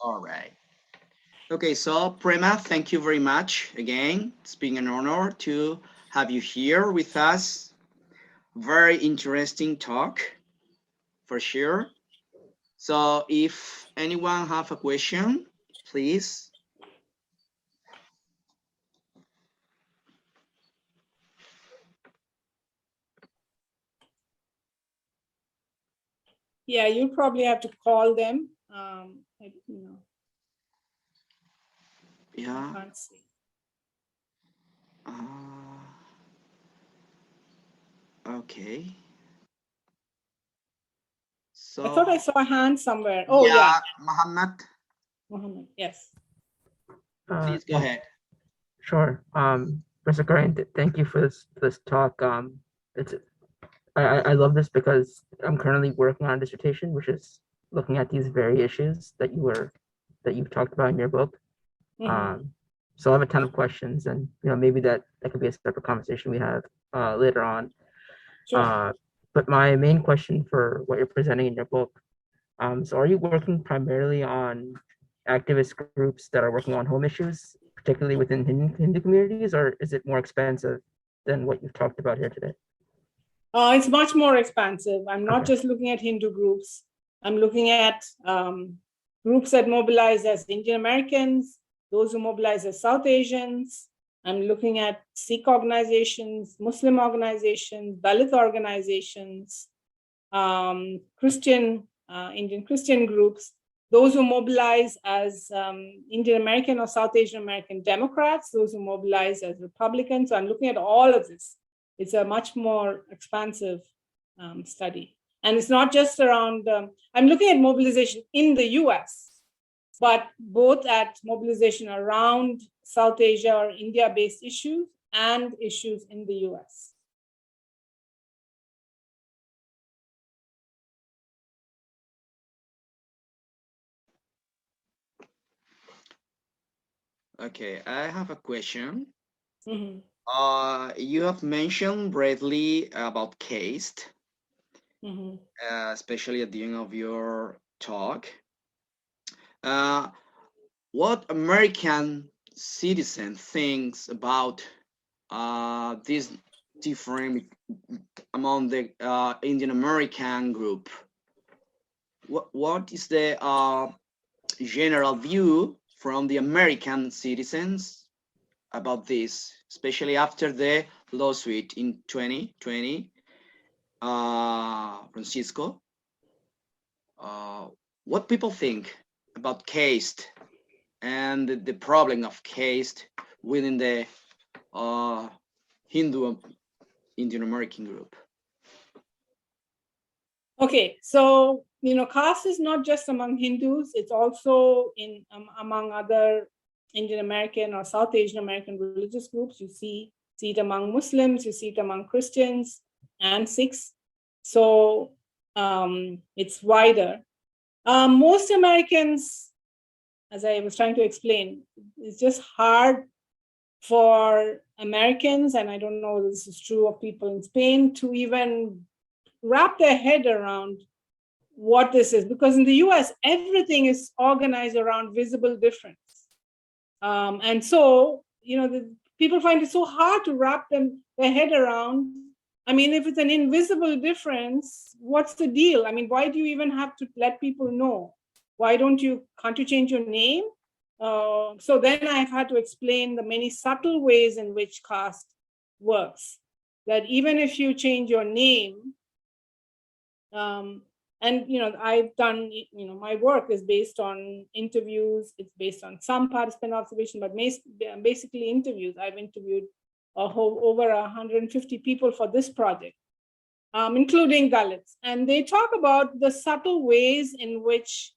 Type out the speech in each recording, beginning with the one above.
All right. Okay, so Prema, thank you very much again. It's been an honor to have you here with us. Very interesting talk, for sure. So if anyone have a question, please. Yeah, you probably have to call them. Yeah. I can't see. Okay. So I thought I saw a hand somewhere. Oh, yeah. Muhammad. Muhammad, yes. Please go ahead. Sure. Mr. Karan, thank you for this talk. I love this because I'm currently working on a dissertation, which is looking at these very issues that you've talked about in your book. So I have a ton of questions, and maybe that could be a separate conversation we have later on. Sure. But my main question for what you're presenting in your book, so are you working primarily on activist groups that are working on home issues, particularly within Hindu communities, or is it more expensive than what you've talked about here today? It's much more expansive. I'm not just looking at Hindu groups. I'm looking at groups that mobilize as Indian Americans, those who mobilize as South Asians. I'm looking at Sikh organizations, Muslim organizations, Dalit organizations, Indian Christian groups, those who mobilize as Indian American or South Asian American Democrats, those who mobilize as Republicans. So I'm looking at all of this. It's a much more expansive study. And it's not just around, I'm looking at mobilization in the US, but both at mobilization around South Asia or India-based issues and issues in the US. Okay, I have a question. Mm-hmm. You have mentioned briefly about caste, especially at the end of your talk. What American citizen thinks about this different among the Indian American group? What is the general view from the American citizens about this, especially after the lawsuit in 2020, Francisco? What people think about caste and the problem of caste within the Hindu Indian American group? Okay, so caste is not just among Hindus; it's also in among other Indian American or South Asian American religious groups. You see it among Muslims, you see it among Christians and Sikhs. So it's wider. Most Americans, as I was trying to explain, it's just hard for Americans, and I don't know if this is true of people in Spain, to even wrap their head around what this is, because in the US, everything is organized around visible difference. And so, people find it so hard to wrap their head around. I mean, if it's an invisible difference, what's the deal? I mean, why do you even have to let people know? Can't you change your name? So then I've had to explain the many subtle ways in which caste works. That even if you change your name, and I've done, my work is based on interviews. It's based on some participant observation, but basically interviews. I've interviewed over 150 people for this project, including Dalits, and they talk about the subtle ways in which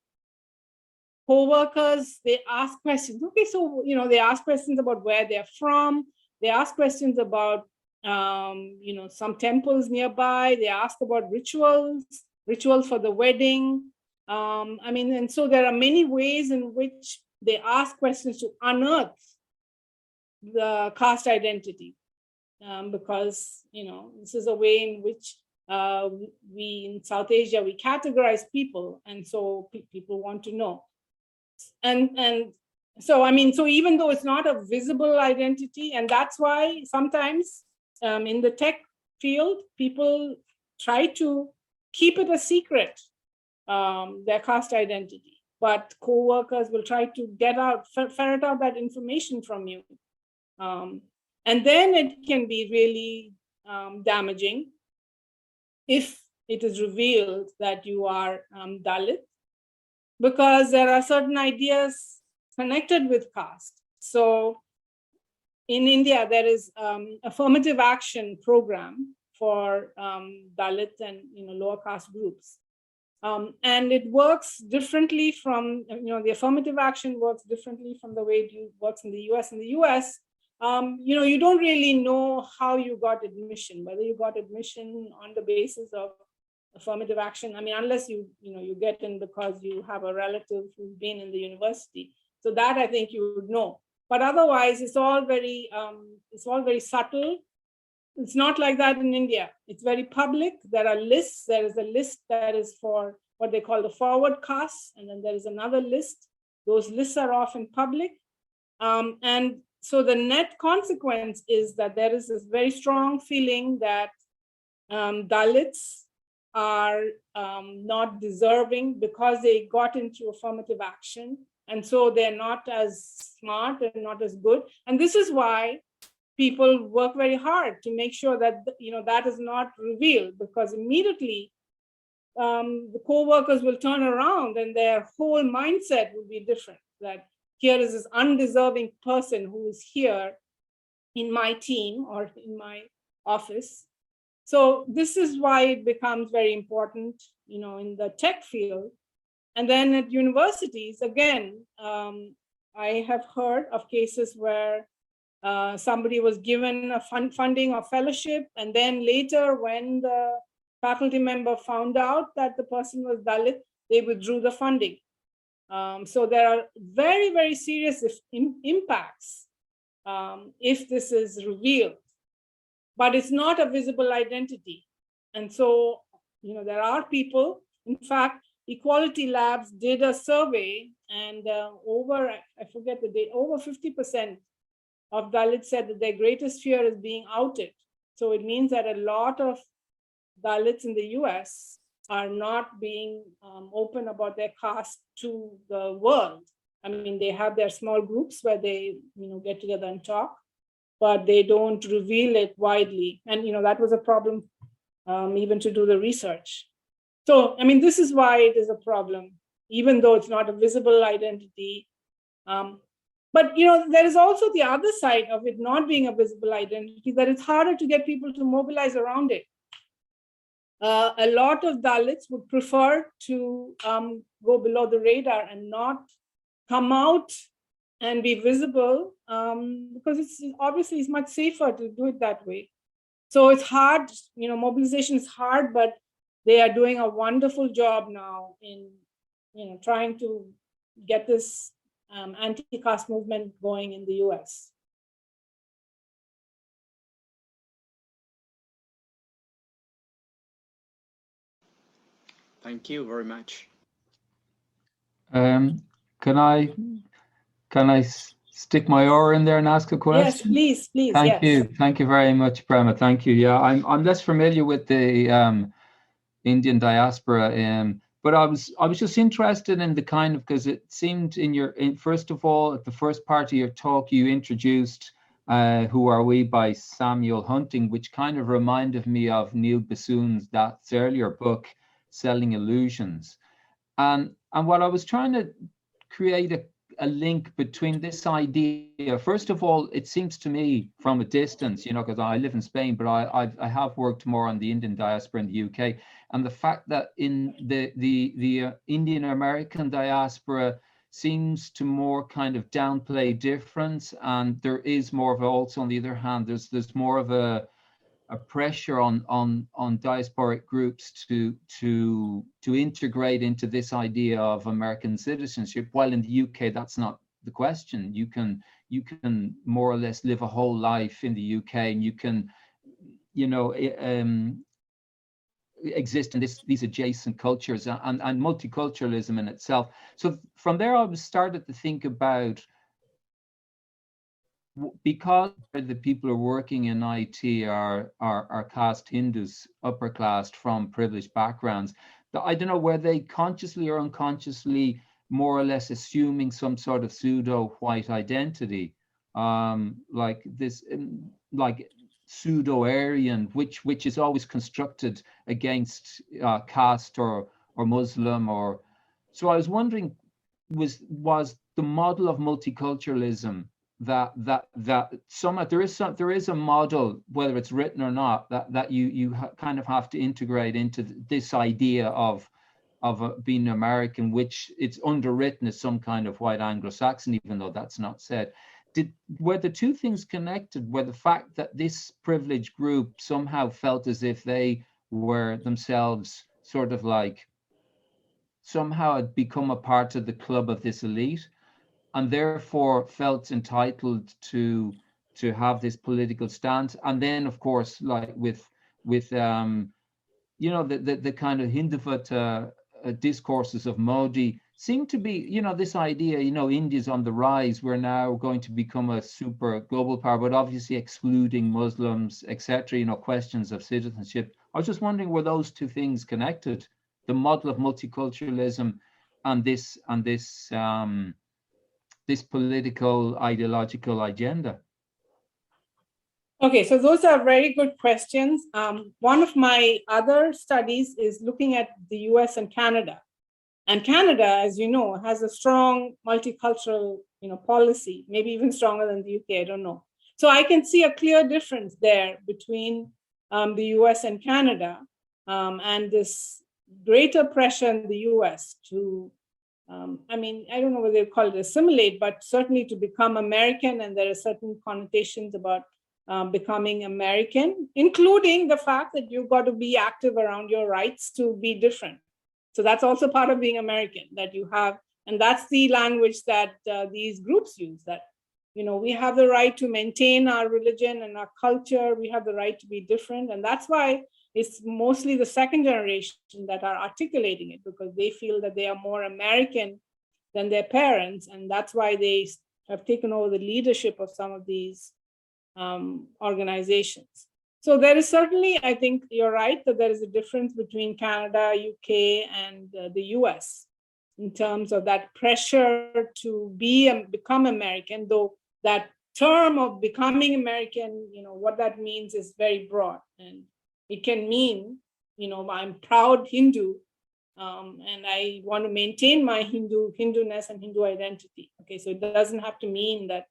co-workers, they ask questions. Okay, so they ask questions about where they're from. They ask questions about some temples nearby. They ask about rituals for the wedding. And so there are many ways in which they ask questions to unearth the caste identity, because this is a way in which we in South Asia we categorize people, and so people want to know. And so, I mean, so even though it's not a visible identity, and that's why sometimes in the tech field, people try to keep it a secret, their caste identity, but co-workers will try to ferret out that information from you. And then it can be really damaging if it is revealed that you are Dalit, because there are certain ideas connected with caste. So in India, there is affirmative action program for Dalit and lower caste groups. And it works differently from, the affirmative action works differently from the way it works in the US. In the US, you don't really know how you got admission, whether you got admission on the basis of affirmative action. I mean, unless you get in because you have a relative who's been in the university. So that I think you would know. But otherwise, it's all very subtle. It's not like that in India. It's very public. There are lists. There is a list that is for what they call the forward caste, and then there is another list. Those lists are often public. And so the net consequence is that there is this very strong feeling that Dalits are not deserving because they got into affirmative action. And so they're not as smart and not as good. And this is why people work very hard to make sure that that is not revealed, because immediately the co-workers will turn around and their whole mindset will be different. That here is this undeserving person who is here in my team or in my office. So this is why it becomes very important, in the tech field. And then at universities, again, I have heard of cases where somebody was given a funding or fellowship, and then later when the faculty member found out that the person was Dalit, they withdrew the funding. So there are very, very serious impacts if this is revealed, but it's not a visible identity. And so, there are people, in fact, Equality Labs did a survey, and over 50% of Dalits said that their greatest fear is being outed. So it means that a lot of Dalits in the US are not being open about their caste to the world. I mean, they have their small groups where they get together and talk, but they don't reveal it widely. And that was a problem even to do the research. So, I mean, this is why it is a problem, even though it's not a visible identity. But, there is also the other side of it not being a visible identity, that it's harder to get people to mobilize around it. A lot of Dalits would prefer to go below the radar and not come out and be visible because it's much safer to do it that way. So it's hard, mobilization is hard, but they are doing a wonderful job now in, trying to get this anti-caste movement going in the US. Thank you very much. Can I stick my oar in there and ask a question? Yes, please. Thank you very much, Prema. Thank you. Yeah, I'm less familiar with the Indian diaspora, but I was just interested in the kind of, because it seemed first of all, at the first part of your talk, you introduced Who Are We by Samuel Hunting, which kind of reminded me of Neil Bassoon's that's earlier book, Selling Illusions. And what I was trying to create a link between this idea. First of all, it seems to me from a distance, because I live in Spain, but I have worked more on the Indian diaspora in the UK, and the fact that in the Indian American diaspora seems to more kind of downplay difference, and there is more of also on the other hand, there's more of a pressure on diasporic groups to integrate into this idea of American citizenship. While in the UK, that's not the question. You can more or less live a whole life in the UK, and you can, exist in these adjacent cultures and multiculturalism in itself. So from there, I started to think about, because the people who are working in IT are caste Hindus, upper caste from privileged backgrounds, I don't know, were they consciously or unconsciously more or less assuming some sort of pseudo-white identity, like this, like pseudo-Aryan, which is always constructed against caste or Muslim or. So I was wondering, was the model of multiculturalism that somehow there is a model, whether it's written or not, that you kind of have to integrate into this idea of being American, which it's underwritten as some kind of white Anglo-Saxon, even though that's not said. Were the two things connected? Were the fact that this privileged group somehow felt as if they were themselves sort of like somehow had become a part of the club of this elite, and therefore felt entitled to have this political stance? And then, of course, like with you know, the kind of Hindutva discourses of Modi seem to be, you know, this idea, you know, India's on the rise, we're now going to become a super global power, but obviously excluding Muslims, etc., you know, questions of citizenship. I was just wondering, were those two things connected, the model of multiculturalism and this this political ideological agenda? Okay, so those are very good questions. One of my other studies is looking at the US and Canada. And Canada, as you know, has a strong multicultural, you know, policy, maybe even stronger than the UK, I don't know. So I can see a clear difference there between the US and Canada, and this greater pressure in the US to, I mean, I don't know whether they call it assimilate, but certainly to become American. And there are certain connotations about becoming American, including the fact that you've got to be active around your rights to be different. So that's also part of being American, that you have, and that's the language that these groups use, that, you know, we have the right to maintain our religion and our culture, we have the right to be different. And that's why it's mostly the second generation that are articulating it, because they feel that they are more American than their parents. And that's why they have taken over the leadership of some of these organizations. So there is certainly, I think you're right, that there is a difference between Canada, UK, and the US in terms of that pressure to become American, though that term of becoming American, you know, what that means is very broad. And it can mean, you know, I'm proud Hindu, and I want to maintain my Hinduness and Hindu identity. Okay, so it doesn't have to mean that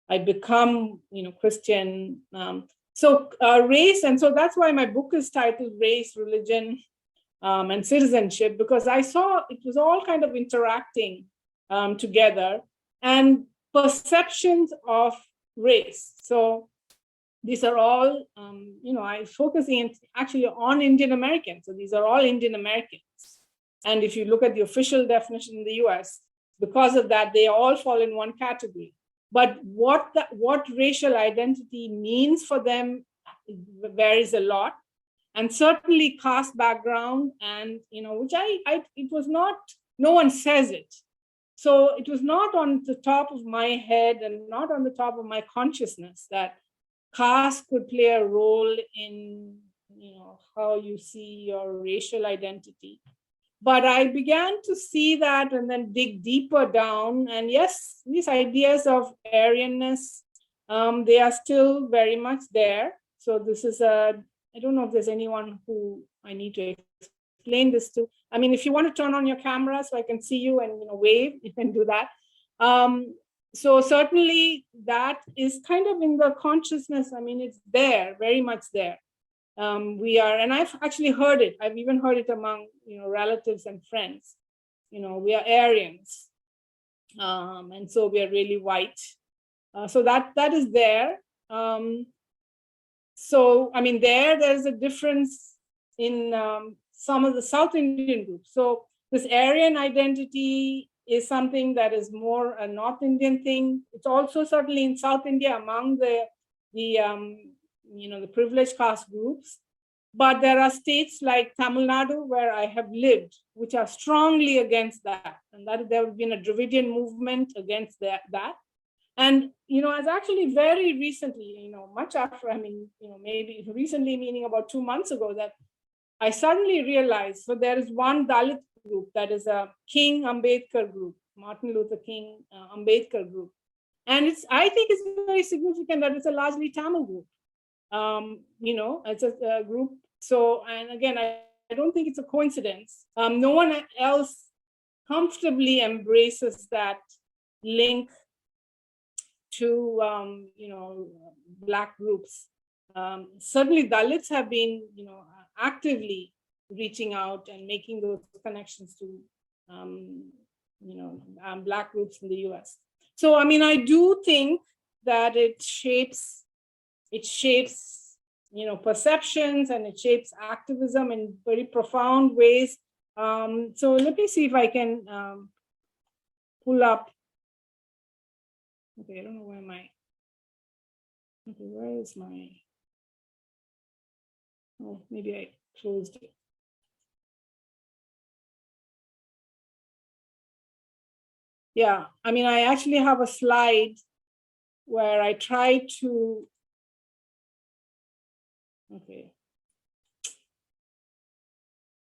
I become, you know, Christian. So race, and so that's why my book is titled Race, Religion, and Citizenship, because I saw it was all kind of interacting together, and perceptions of race. So these are all, you know, I'm focusing actually on Indian Americans. So these are all Indian Americans. And if you look at the official definition in the US, because of that, they all fall in one category. But what racial identity means for them varies a lot, and certainly caste background, and, you know, which it was not, no one says it. So it was not on the top of my head and not on the top of my consciousness that caste could play a role in, you know, how you see your racial identity. But I began to see that and then dig deeper down. And yes, these ideas of Aryanness, they are still very much there. So this is I don't know if there's anyone who I need to explain this to. I mean, if you want to turn on your camera so I can see you and, you know, wave, you can do that. So certainly that is kind of in the consciousness. I mean, it's there, very much there. We are, and I've actually heard it. I've even heard it among, you know, relatives and friends. You know, we are Aryans, and so we are really white. So that is there. So I mean, there's a difference in some of the South Indian groups. So this Aryan identity is something that is more a North Indian thing. It's also certainly in South India among the you know, the privileged caste groups. But there are states like Tamil Nadu, where I have lived, which are strongly against that. And that there has been a Dravidian movement against that. And, it's actually very recently, much after, maybe recently, meaning about 2 months ago, that I suddenly realized, so there is one Dalit group that is a King Ambedkar group, Martin Luther King Ambedkar group. And I think it's very significant that it's a largely Tamil group. It's a group. So, and again, I don't think it's a coincidence. No one else comfortably embraces that link to, Black groups. Certainly Dalits have been, actively reaching out and making those connections to, Black groups in the US. So, I do think that it shapes, perceptions, and it shapes activism in very profound ways. So let me see if I can pull up. Okay, I don't know where where is my, oh, maybe I closed it. Yeah, I actually have a slide where I try to, okay.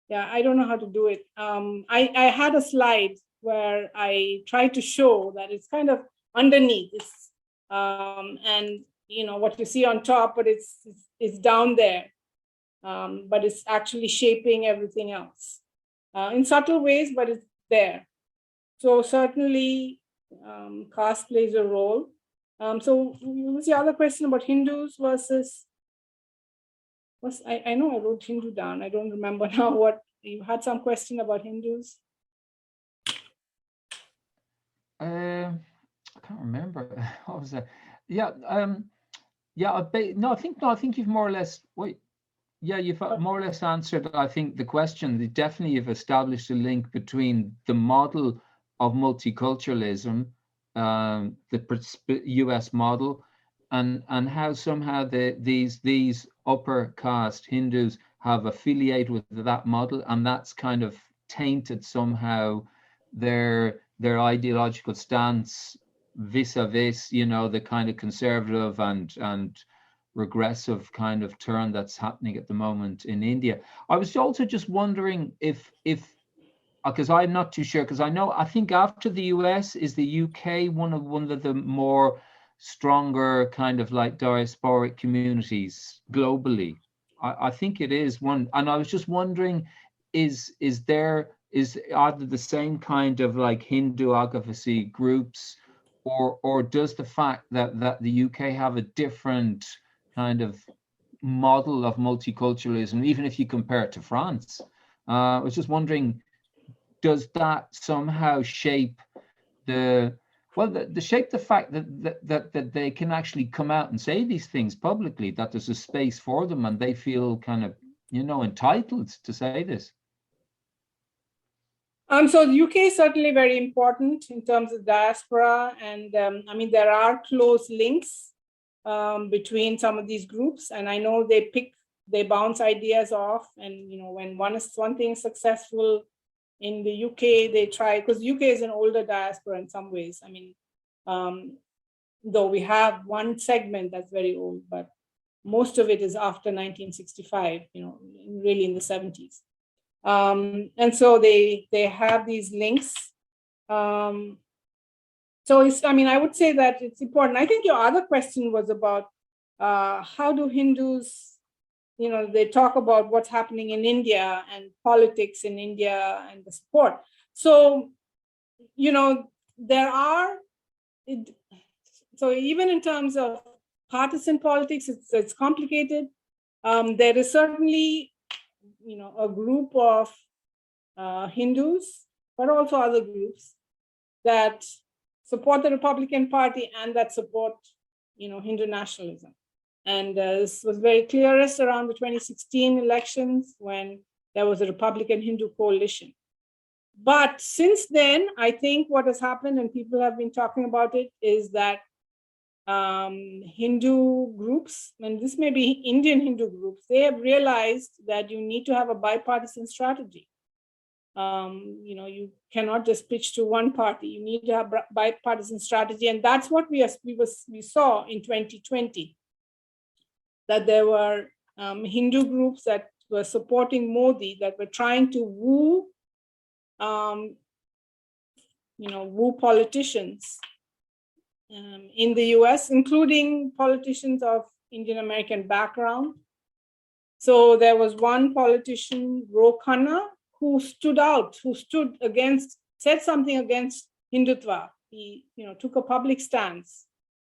Yeah, I don't know how to do it. I had a slide where I tried to show that it's kind of underneath this, and what you see on top, but it's down there, but it's actually shaping everything else in subtle ways, but it's there. So certainly, caste plays a role. So what's the other question about Hindus versus? I know I wrote Hindu down. I don't remember now what you had. Some question about Hindus. I can't remember. What was that? Yeah. I think you've more or less. Wait. Yeah, you've more or less answered, I think, the question. Definitely, you've established a link between the model of multiculturalism, the US model, and how somehow these upper caste Hindus have affiliated with that model, and that's kind of tainted somehow their ideological stance vis-a-vis, the kind of conservative and regressive kind of turn that's happening at the moment in India. I was also just wondering if because I'm not too sure, because I think after the US is the UK one of the more stronger kind of like diasporic communities globally. I think it is one, and I was just wondering, is either the same kind of like Hindu advocacy groups, or does the fact that the UK have a different kind of model of multiculturalism, even if you compare it to France? I was just wondering, does that somehow shape the fact that they can actually come out and say these things publicly, that there's a space for them and they feel kind of, entitled to say this? So the UK is certainly very important in terms of diaspora, and there are close links between some of these groups, and I know they bounce ideas off, and when one thing is successful in the UK, they try, because UK is an older diaspora in some ways. Though we have one segment that's very old, but most of it is after 1965, really in the 70s. And so they have these links. So I would say that it's important. I think your other question was about how do Hindus, they talk about what's happening in India and politics in India and the support. So, so even in terms of partisan politics, it's complicated. There is certainly, a group of Hindus, but also other groups that support the Republican Party and that support, Hindu nationalism. And this was very clearest around the 2016 elections when there was a Republican Hindu coalition. But since then, I think what has happened, and people have been talking about it, is that Hindu groups, and this may be Indian Hindu groups, they have realized that you need to have a bipartisan strategy. You cannot just pitch to one party. You need to have bipartisan strategy, and that's what we saw in 2020. That there were Hindu groups that were supporting Modi, that were trying to woo politicians in the US, including politicians of Indian American background. So there was one politician, Ro Khanna, who stood against, said something against Hindutva. He took a public stance.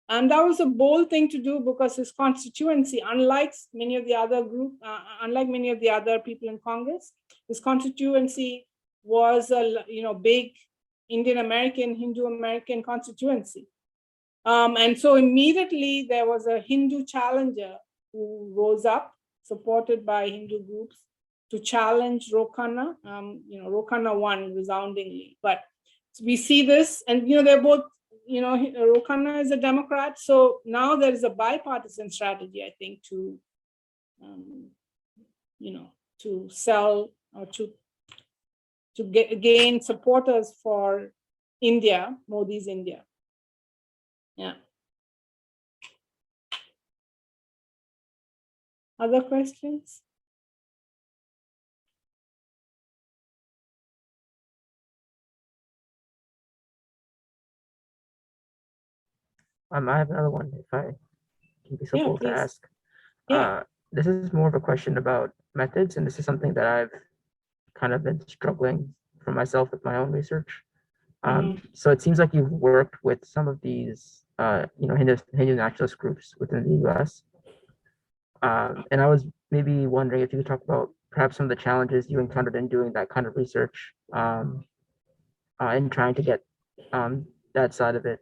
And that was a bold thing to do because his constituency, unlike many of the other people in Congress, his constituency was a big Indian American, Hindu American constituency. And so immediately there was a Hindu challenger who rose up, supported by Hindu groups, to challenge Ro Khanna. Ro Khanna won resoundingly. But we see this, and they're both, Ro Khanna is a Democrat. So now there is a bipartisan strategy, I think, to sell or to gain supporters for India, Modi's India. Yeah. Other questions? I have another one if I can be so bold to ask. Yeah. This is more of a question about methods, and this is something that I've kind of been struggling for myself with my own research. So it seems like you've worked with some of these, Hindu nationalist groups within the U.S. And I was maybe wondering if you could talk about perhaps some of the challenges you encountered in doing that kind of research, and trying to get that side of it,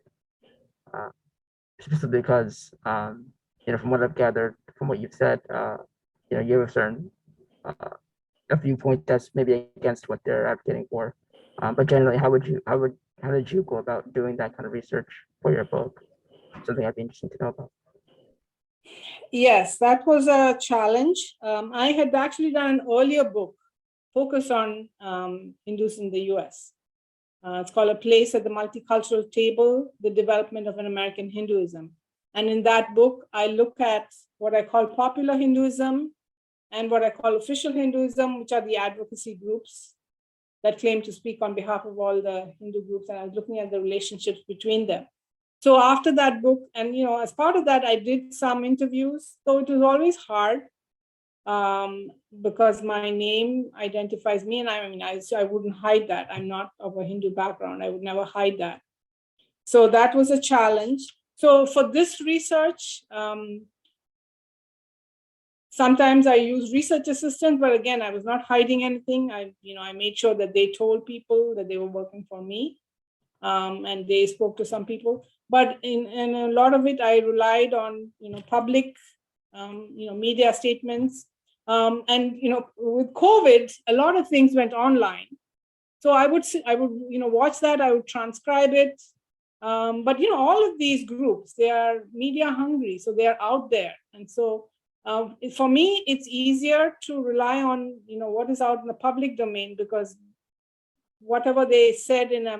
specifically because, from what I've gathered, from what you've said, you have a certain a viewpoint that's maybe against what they're advocating for. But generally, how did you go about doing that kind of research for your book? Something I'd be interested to know about. Yes, that was a challenge. I had actually done an earlier book focused on Hindus in the US. It's called A Place at the Multicultural Table, The Development of an American Hinduism. And in that book, I look at what I call popular Hinduism and what I call official Hinduism, which are the advocacy groups that claim to speak on behalf of all the Hindu groups. And I was looking at the relationships between them. So after that book, and as part of that, I did some interviews. So it was always hard because my name identifies me, and I wouldn't hide that. I'm not of a Hindu background. I would never hide that. So that was a challenge. So for this research, sometimes I use research assistants, but again, I was not hiding anything. I made sure that they told people that they were working for me, and they spoke to some people. But in a lot of it, I relied on public, media statements, and with COVID, a lot of things went online. So I would watch that. I would transcribe it. But all of these groups, they are media hungry, so they are out there, and so. For me, it's easier to rely on what is out in the public domain, because whatever they said in a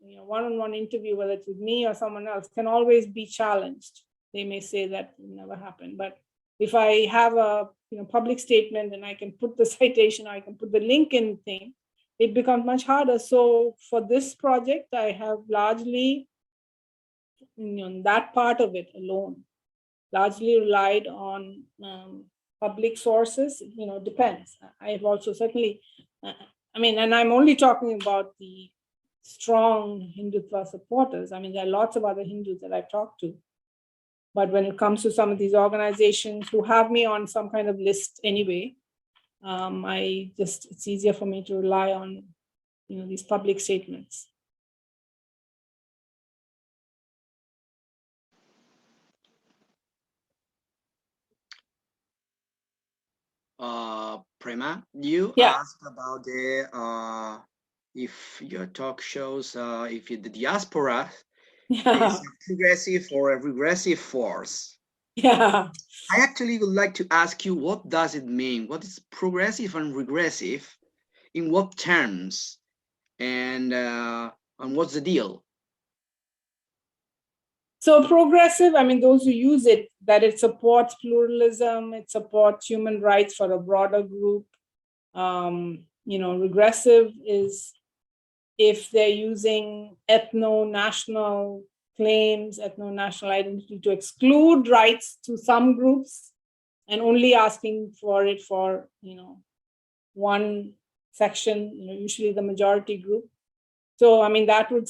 one-on-one interview, whether it's with me or someone else, can always be challenged. They may say that never happened, but if I have a public statement and I can put the citation, I can put the link in thing, it becomes much harder. So for this project, I have largely that part of it alone. Largely relied on public sources, depends. I have also certainly, and I'm only talking about the strong Hindutva supporters. There are lots of other Hindus that I've talked to. But when it comes to some of these organizations who have me on some kind of list anyway, it's easier for me to rely on, these public statements. Prema, you asked about the if your talk shows if the diaspora Yeah. Is a progressive or a regressive force? Yeah. I actually would like to ask you, what does it mean? What is progressive and regressive? In what terms? And what's the deal? So progressive, I mean, those who use it, that it supports pluralism, it supports human rights for a broader group. Regressive is if they're using ethno-national claims, ethno-national identity to exclude rights to some groups and only asking for it for, one section, usually the majority group. So, I mean, that would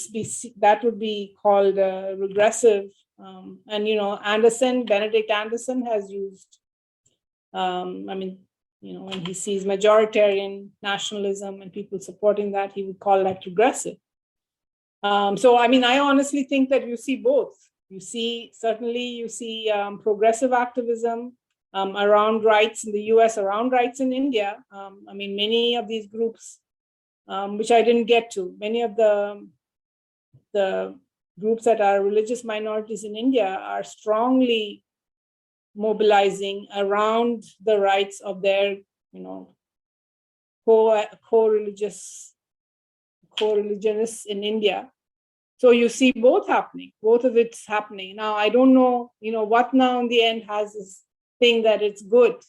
be called regressive. Benedict Anderson has used, when he sees majoritarian nationalism and people supporting that, he would call that regressive. I honestly think that you see both. You see progressive activism around rights in the US, around rights in India. Many of these groups, which I didn't get to, many of the groups that are religious minorities in India are strongly mobilizing around the rights of their, co-religionists in India. So you see both of it's happening. Now, I don't know, what now in the end has this thing that it's good.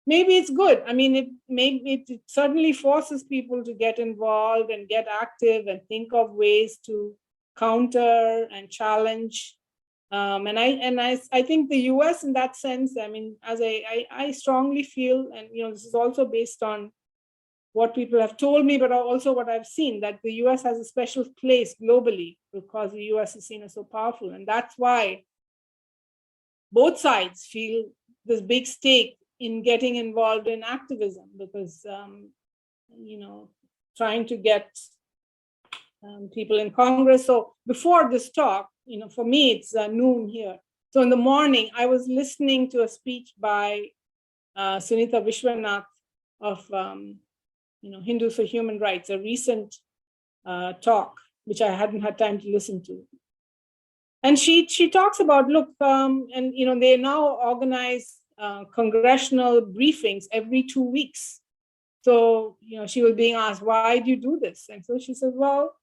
Maybe it's good. It certainly forces people to get involved and get active and think of ways to counter and challenge. I think the US in that sense, as I strongly feel, and this is also based on what people have told me, but also what I've seen, that the US has a special place globally because the US is seen as so powerful. And that's why both sides feel this big stake in getting involved in activism, because, trying to get people in Congress. So before this talk, for me, it's noon here. So in the morning, I was listening to a speech by Sunita Vishwanath of Hindus for Human Rights, a recent talk, which I hadn't had time to listen to. And she talks about, they now organize congressional briefings every 2 weeks. So, she was being asked, why do you do this? And so she said, well,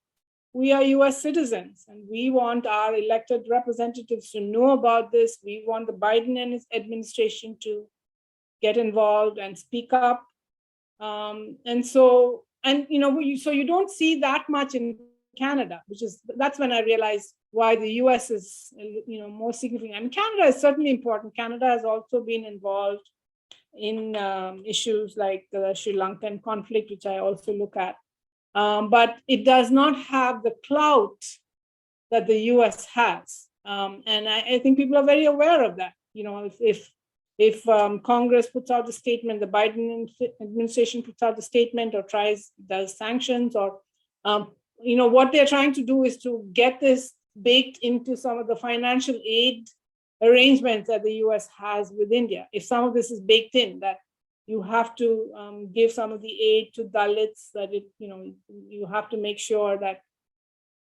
we are US citizens and we want our elected representatives to know about this. We want the Biden and his administration to get involved and speak up. So you don't see that much in Canada, that's when I realized why the US is, more significant. And Canada is certainly important. Canada has also been involved in issues like the Sri Lankan conflict, which I also look at. But it does not have the clout that the US has. And I think people are very aware of that. If Congress puts out a statement, the Biden administration puts out a statement or does sanctions, or, what they're trying to do is to get this baked into some of the financial aid arrangements that the US has with India. If some of this is baked in, that you have to give some of the aid to Dalits, that you have to make sure that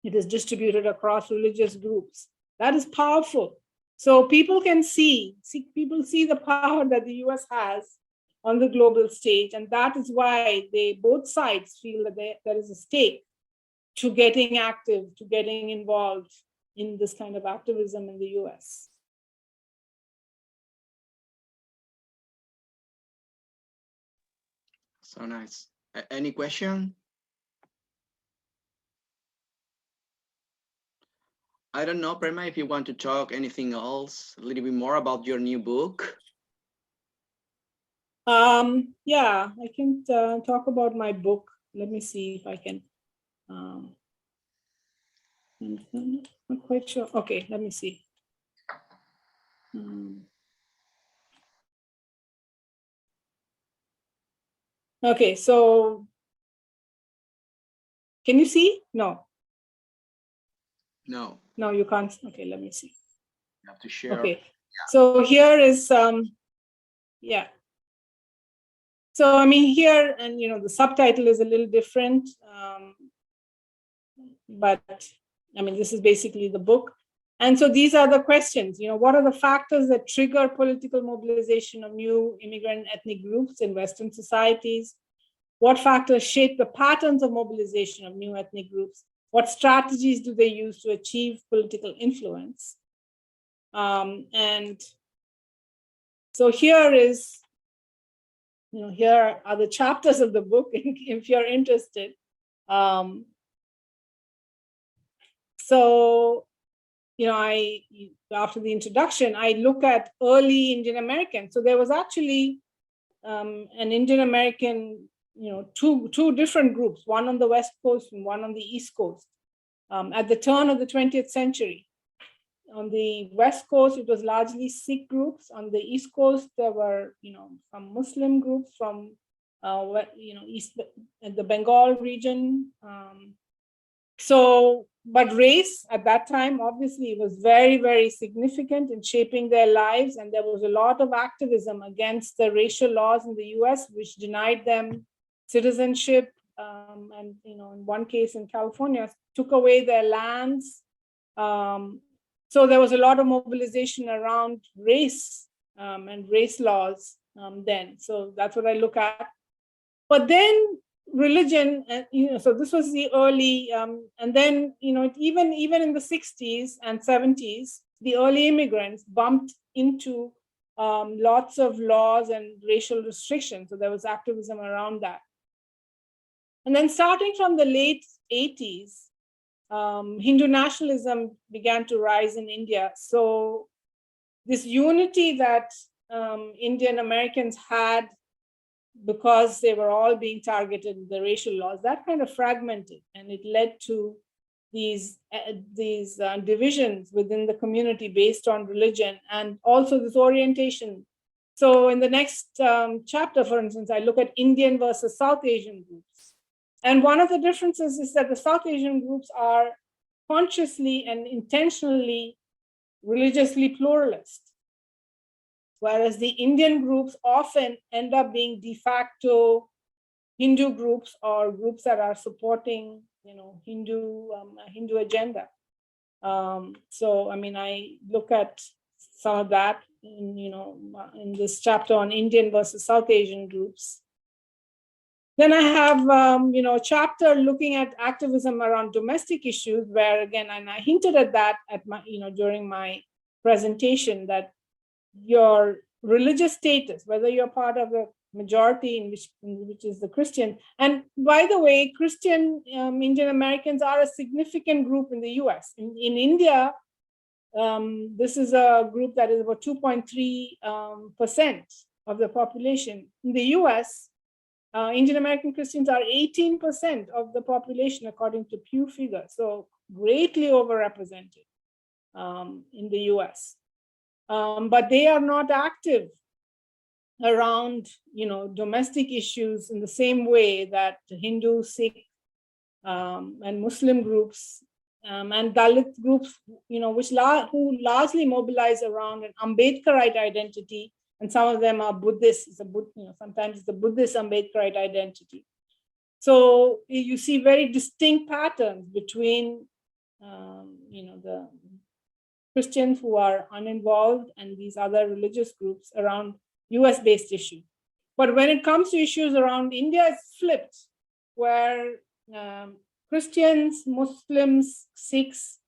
it is distributed across religious groups. That is powerful. So people can see the power that the US has on the global stage. And that is why both sides feel that there is a stake to getting active, to getting involved in this kind of activism in the US. So nice. Any question? I don't know, Prema, if you want to talk anything else, a little bit more about your new book. Yeah, I can talk about my book. Let me see if I can. I'm not quite sure. Okay, let me see. Okay, so can you see? No. No. No, you can't. Okay, let me see. You have to share. Okay, yeah. So here is yeah. So here, and the subtitle is a little different, but I mean, this is basically the book. And so these are the questions, what are the factors that trigger political mobilization of new immigrant ethnic groups in Western societies? What factors shape the patterns of mobilization of new ethnic groups? What strategies do they use to achieve political influence? And so here are the chapters of the book, if you're interested. After the introduction, I look at early Indian American. So there was actually an Indian American, two different groups, one on the West Coast and one on the East Coast, at the turn of the 20th century. On the West Coast, it was largely Sikh groups. On the East Coast, there were, some Muslim groups from, East, the Bengal region. But race at that time, obviously, was very, very significant in shaping their lives. And there was a lot of activism against the racial laws in the US, which denied them citizenship. And, in one case in California, took away their lands. So there was a lot of mobilization around race and race laws then. So that's what I look at. But then religion, so this was the early, and then, even in the 60s and 70s, the early immigrants bumped into lots of laws and racial restrictions. So there was activism around that. And then starting from the late 80s, Hindu nationalism began to rise in India. So this unity that Indian Americans had, because they were all being targeted with the racial laws, that kind of fragmented, and it led to these divisions within the community based on religion, and also this orientation. So in the next chapter, for instance, I look at Indian versus South Asian groups. And one of the differences is that the South Asian groups are consciously and intentionally religiously pluralist, whereas the Indian groups often end up being de facto Hindu groups or groups that are supporting, Hindu agenda. So, I look at some of that in this chapter on Indian versus South Asian groups. Then I have, a chapter looking at activism around domestic issues, where again, and I hinted at that during my presentation, that your religious status, whether you're part of the majority which is the Christian, and by the way, Christian Indian Americans are a significant group in the US. In India, this is a group that is about 2.3% of the population. In the US, Indian American Christians are 18% of the population, according to Pew figures, so greatly overrepresented in the US. But they are not active around, domestic issues in the same way that Hindu, Sikh, and Muslim groups and Dalit groups, who largely mobilize around an Ambedkarite identity, and some of them are Buddhist. Sometimes it's the Buddhist Ambedkarite identity. So you see very distinct patterns between, the Christians who are uninvolved and these other religious groups around US-based issues. But when it comes to issues around India, it's flipped, where Christians, Muslims, Sikhs,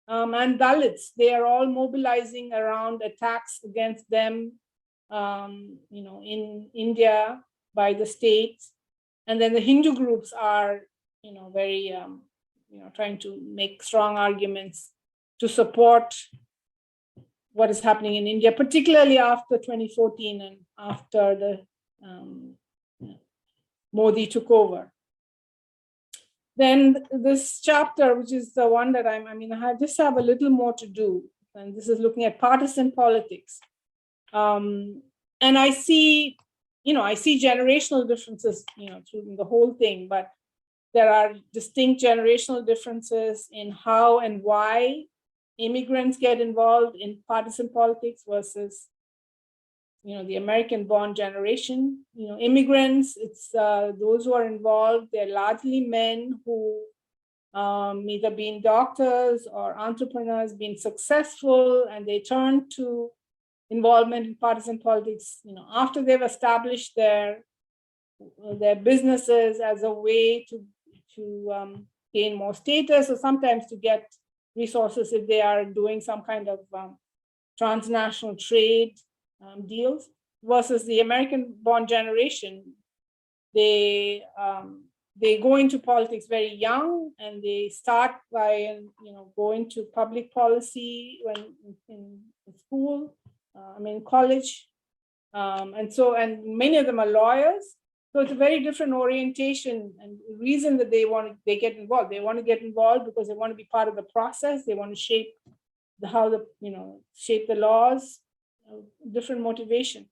and Dalits, they are all mobilizing around attacks against them, in India by the state. And then the Hindu groups are, very, trying to make strong arguments to support what is happening in India, particularly after 2014 and after the Modi took over. Then this chapter, which is the one that I just have a little more to do, and this is looking at partisan politics. And I see generational differences, through the whole thing, but there are distinct generational differences in how and why immigrants get involved in partisan politics versus, the American-born generation. Immigrants, it's those who are involved, they're largely men who either being doctors or entrepreneurs, being successful, and they turn to involvement in partisan politics, after they've established their businesses as a way to gain more status, or sometimes to get resources if they are doing some kind of transnational trade deals, versus the American-born generation. They go into politics very young, and they start by going to public policy when in school, college, and many of them are lawyers. So it's a very different orientation and reason that they get involved. They want to get involved because they want to be part of the process. They want to shape shape the laws. Different motivation.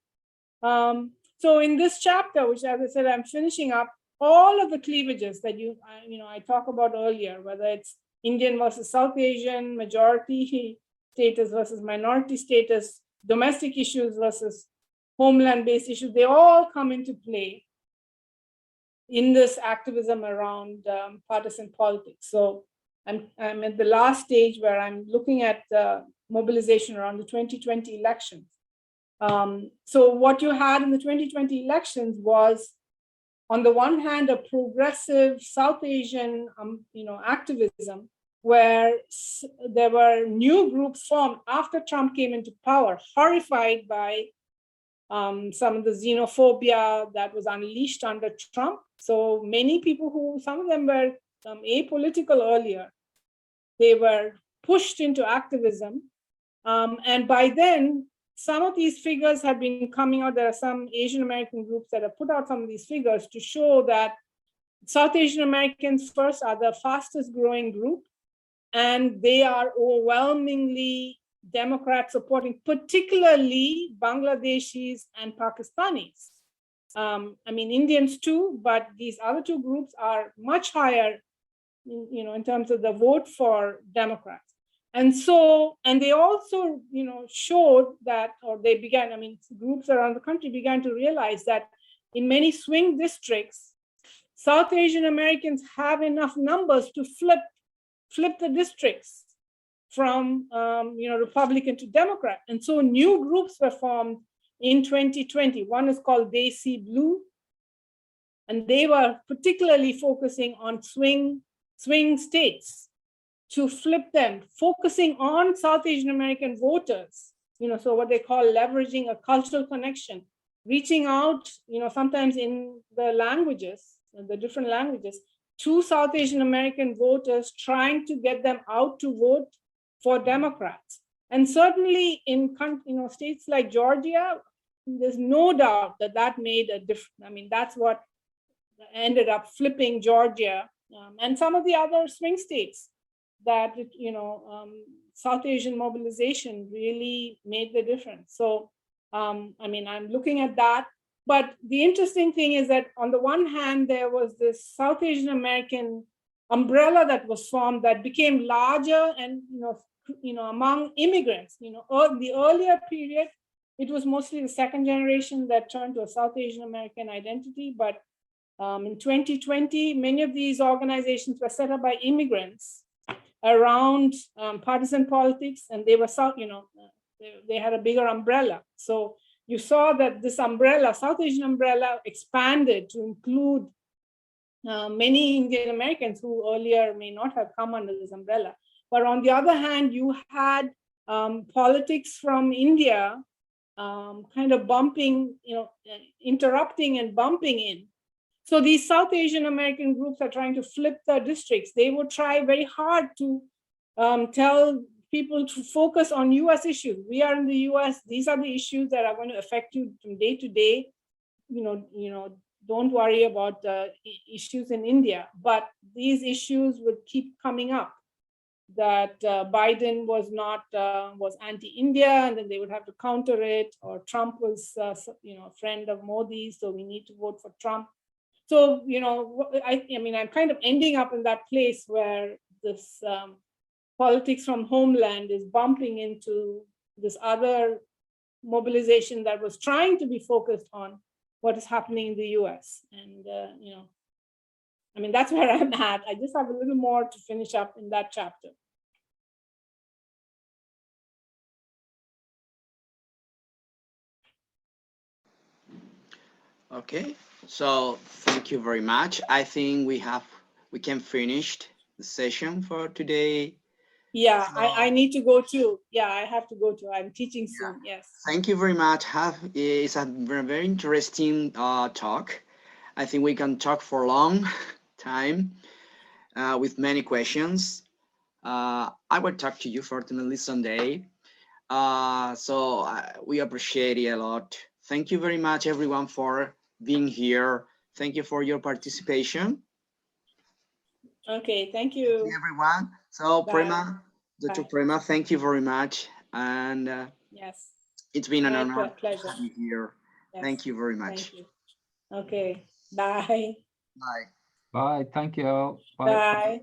So in this chapter, which, as I said, I'm finishing up, all of the cleavages that I talked about earlier, whether it's Indian versus South Asian, majority status versus minority status, domestic issues versus homeland-based issues, they all come into play in this activism around partisan politics. So I'm at the last stage where I'm looking at mobilization around the 2020 elections. So what you had in the 2020 elections was, on the one hand, a progressive South Asian activism, where there were new groups formed after Trump came into power, horrified by some of the xenophobia that was unleashed under Trump. So many people some of them were apolitical earlier, they were pushed into activism. And by then, some of these figures have been coming out. There are some Asian American groups that have put out some of these figures to show that South Asian Americans first are the fastest growing group, and they are overwhelmingly Democrat supporting, particularly Bangladeshis and Pakistanis. Indians too, but these other two groups are much higher, in terms of the vote for Democrats. And they also, showed that, or they began, groups around the country began to realize that in many swing districts, South Asian Americans have enough numbers to flip the districts from, Republican to Democrat. And so new groups were formed in 2020. One is called Desi Blue, and they were particularly focusing on swing states, to flip them, focusing on South Asian American voters, so what they call leveraging a cultural connection, reaching out, sometimes in the different languages, to South Asian American voters, trying to get them out to vote for Democrats. And certainly in states like Georgia, there's no doubt that made a difference. That's what ended up flipping Georgia and some of the other swing states, that South Asian mobilization really made the difference. So I'm looking at that. But the interesting thing is that on the one hand, there was this South Asian American umbrella that was formed that became larger, and among immigrants. The earlier period, it was mostly the second generation that turned to a South Asian American identity. But in 2020, many of these organizations were set up by immigrants around partisan politics, and they were, they had a bigger umbrella. So you saw that this umbrella, South Asian umbrella, expanded to include many Indian Americans who earlier may not have come under this umbrella. But on the other hand, you had politics from India kind of bumping, interrupting and bumping in. So these South Asian American groups are trying to flip the districts. They would try very hard to tell people to focus on US issues. We are in the US. These are the issues that are going to affect you from day to day. Don't worry about the issues in India. But these issues would keep coming up. That Biden was anti-India, and then they would have to counter it. Or Trump was, a friend of Modi's, so we need to vote for Trump. So, I'm kind of ending up in that place where this politics from homeland is bumping into this other mobilization that was trying to be focused on what is happening in the US. And, I mean, that's where I'm at. I just have a little more to finish up in that chapter. Okay, so thank you very much. I think we can finish the session for today. Yeah, So, I need to go too. Yeah, I have to go too. I'm teaching soon. Yes. thank you very much. It's a very interesting talk. I think we can talk for a long time with many questions. I will talk to you fortunately someday. We appreciate it a lot. Thank you very much, everyone, for being here. Thank you for your participation. Okay, thank you. Thank you, everyone. So, Bye. Prema, Dr. Bye. Prema, thank you very much. And Yes. it's been an honor Pleasure. to have you here. Yes. Thank you very much. Thank you. Okay, bye. Bye. Bye. Thank you all. Bye. Bye.